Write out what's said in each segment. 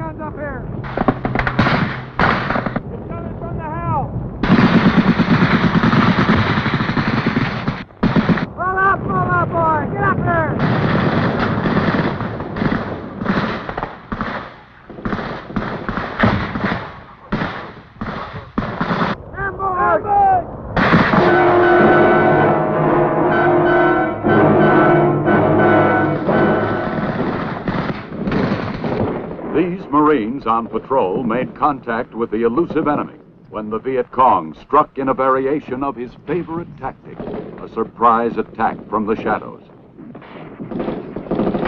guns up here. It's coming from the house. Pull up, boy. Get up there. These Marines on patrol made contact with the elusive enemy when the Vietcong struck in a variation of his favorite tactic, a surprise attack from the shadows.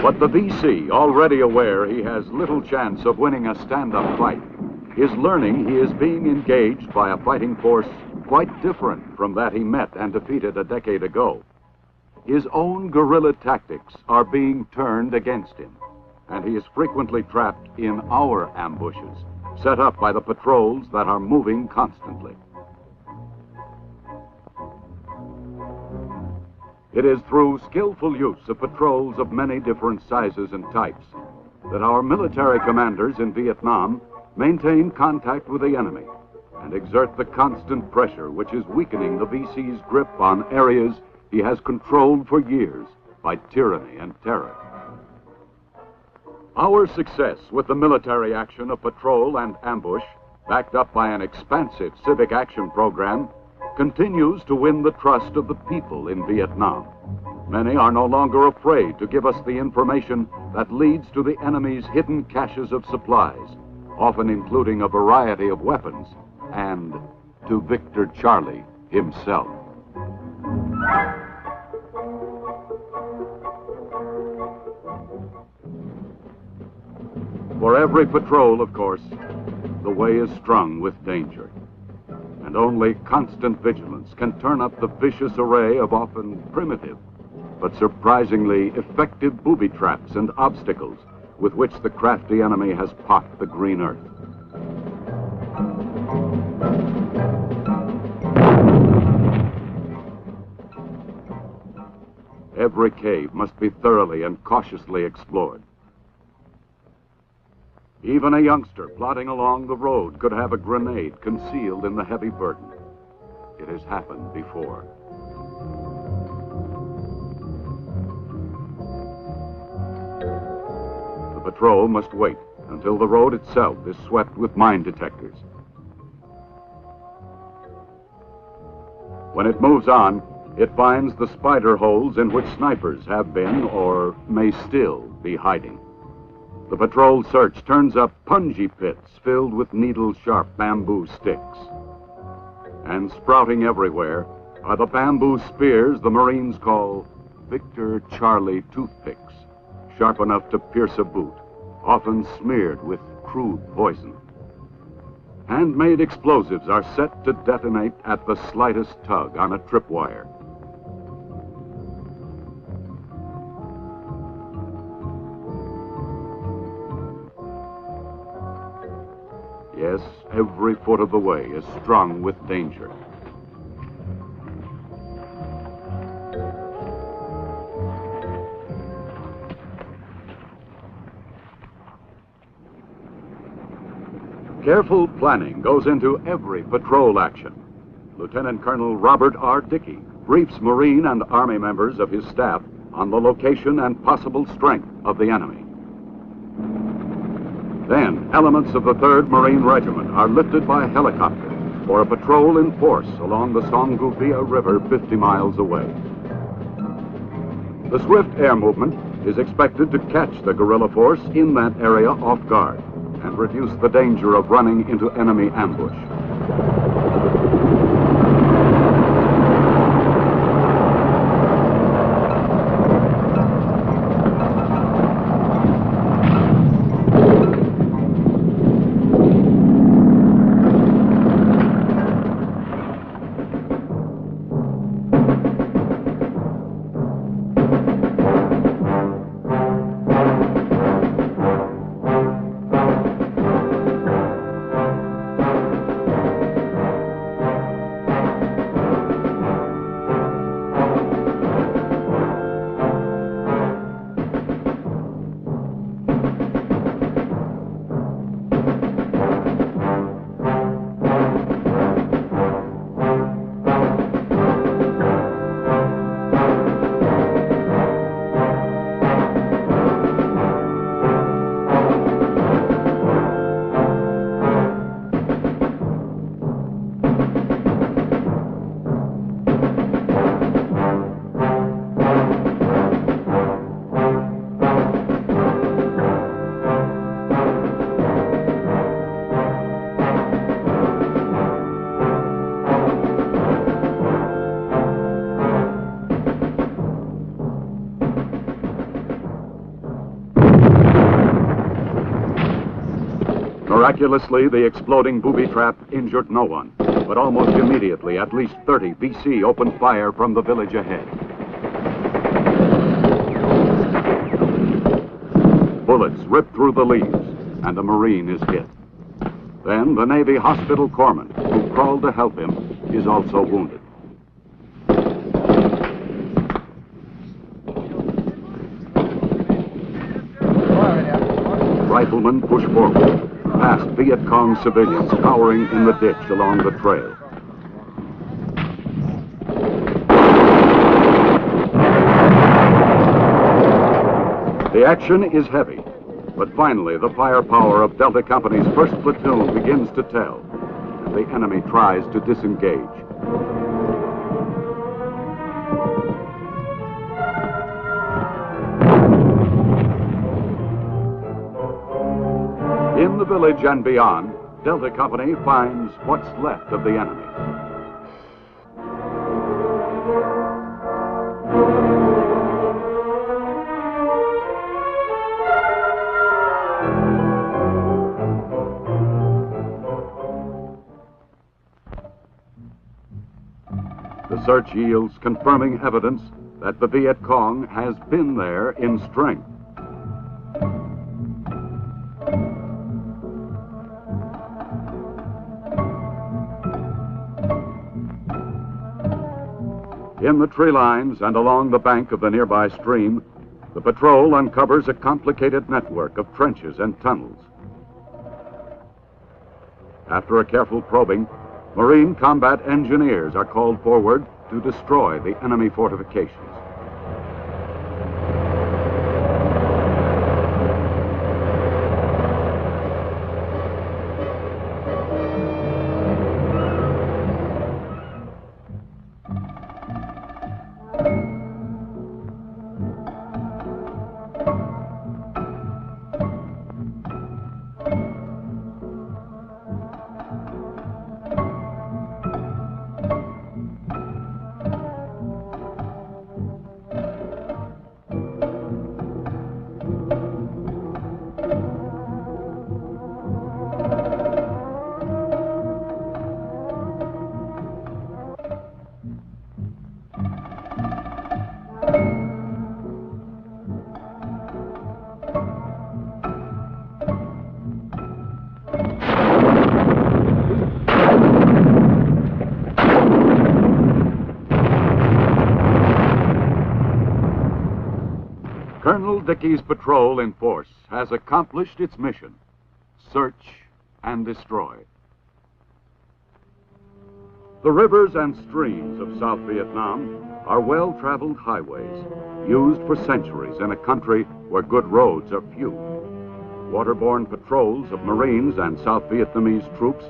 But the VC, already aware he has little chance of winning a stand-up fight, is learning he is being engaged by a fighting force quite different from that he met and defeated a decade ago. His own guerrilla tactics are being turned against him, and he is frequently trapped in our ambushes, set up by the patrols that are moving constantly. It is through skillful use of patrols of many different sizes and types that our military commanders in Vietnam maintain contact with the enemy and exert the constant pressure which is weakening the VC's grip on areas he has controlled for years by tyranny and terror. Our success with the military action of patrol and ambush, backed up by an expansive civic action program, continues to win the trust of the people in Vietnam. Many are no longer afraid to give us the information that leads to the enemy's hidden caches of supplies, often including a variety of weapons, and to Victor Charlie himself. For every patrol, of course, the way is strung with danger. And only constant vigilance can turn up the vicious array of often primitive, but surprisingly effective booby traps and obstacles with which the crafty enemy has pocked the green earth. Every cave must be thoroughly and cautiously explored. Even a youngster plodding along the road could have a grenade concealed in the heavy burden. It has happened before. The patrol must wait until the road itself is swept with mine detectors. When it moves on, it finds the spider holes in which snipers have been or may still be hiding. The patrol search turns up punji pits filled with needle-sharp bamboo sticks. And sprouting everywhere are the bamboo spears the Marines call Victor Charlie toothpicks, sharp enough to pierce a boot, often smeared with crude poison. Handmade explosives are set to detonate at the slightest tug on a tripwire. Yes, every foot of the way is strung with danger. Careful planning goes into every patrol action. Lieutenant Colonel Robert R. Dickey briefs Marine and Army members of his staff on the location and possible strength of the enemy. Then, elements of the 3rd Marine Regiment are lifted by helicopter for a patrol in force along the Songuvia River 50 miles away. The swift air movement is expected to catch the guerrilla force in that area off guard and reduce the danger of running into enemy ambush. Miraculously, the exploding booby trap injured no one, but almost immediately, at least 30 VC opened fire from the village ahead. Bullets ripped through the leaves, and a Marine is hit. Then the Navy hospital corpsman, who crawled to help him, is also wounded. Riflemen push forward, past Vietcong civilians cowering in the ditch along the trail. The action is heavy, but finally the firepower of Delta Company's 1st platoon begins to tell, and the enemy tries to disengage. In the village and beyond, Delta Company finds what's left of the enemy. The search yields confirming evidence that the Vietcong has been there in strength. In the tree lines and along the bank of the nearby stream, the patrol uncovers a complicated network of trenches and tunnels. After a careful probing, Marine combat engineers are called forward to destroy the enemy fortifications. Colonel Dickey's patrol in force has accomplished its mission: search and destroy. The rivers and streams of South Vietnam are well-traveled highways, used for centuries in a country where good roads are few. Waterborne patrols of Marines and South Vietnamese troops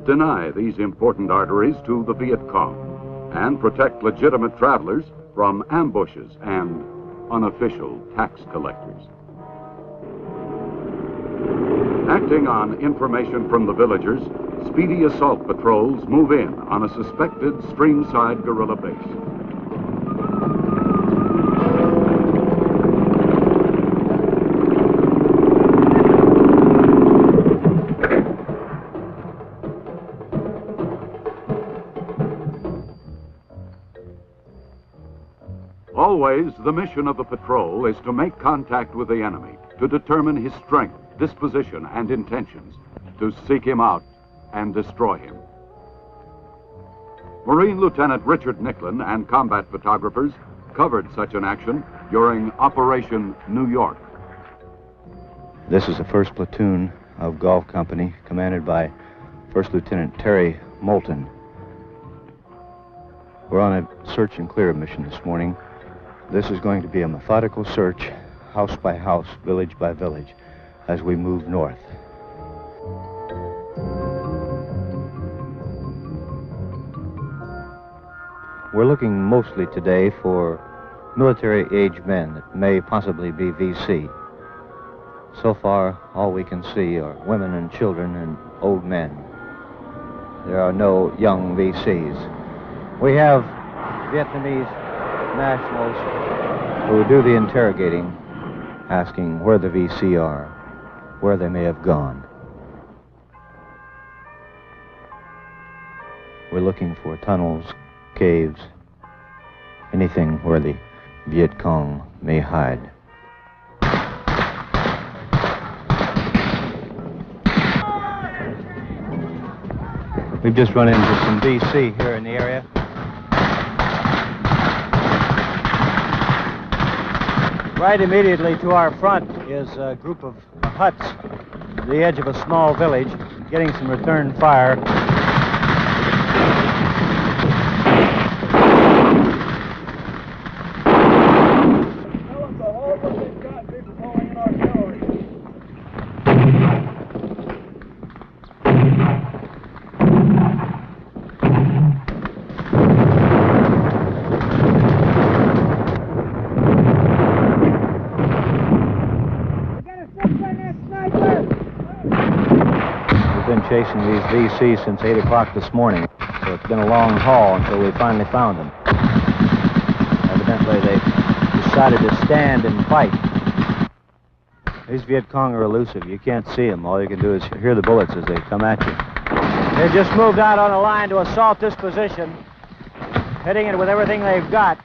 deny these important arteries to the Vietcong and protect legitimate travelers from ambushes and unofficial tax collectors. Acting on information from the villagers, speedy assault patrols move in on a suspected streamside guerrilla base. Always, the mission of the patrol is to make contact with the enemy, to determine his strength, disposition, and intentions, to seek him out and destroy him. Marine Lieutenant Richard Nicklin and combat photographers covered such an action during Operation New York. This is the 1st Platoon of Gulf Company, commanded by 1st Lieutenant Terry Moulton. We're on a search and clear mission this morning. This is going to be a methodical search, house by house, village by village, as we move north. We're looking mostly today for military-age men that may possibly be VC. So far, all we can see are women and children and old men. There are no young VCs. We have Vietnamese nationals who do the interrogating, asking where the VC are, where they may have gone. We're looking for tunnels, caves, anything where the Vietcong may hide. We've just run into some VC here in the area. Right immediately to our front is a group of huts at the edge of a small village, getting some return fire. Chasing these VCs since 8 o'clock this morning, so it's been a long haul until we finally found them. Evidently, they decided to stand and fight. These Vietcong are elusive. You can't see them. All you can do is hear the bullets as they come at you. They just moved out on a line to assault this position, hitting it with everything they've got.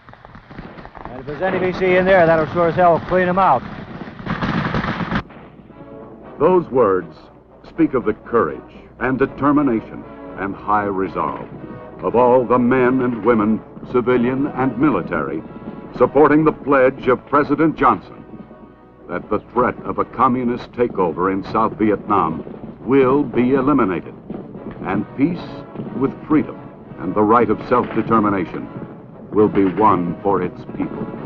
And if there's any VC in there, that'll sure as hell clean them out. Those words speak of the courage and determination and high resolve of all the men and women, civilian and military, supporting the pledge of President Johnson that the threat of a communist takeover in South Vietnam will be eliminated, and peace with freedom and the right of self-determination will be won for its people.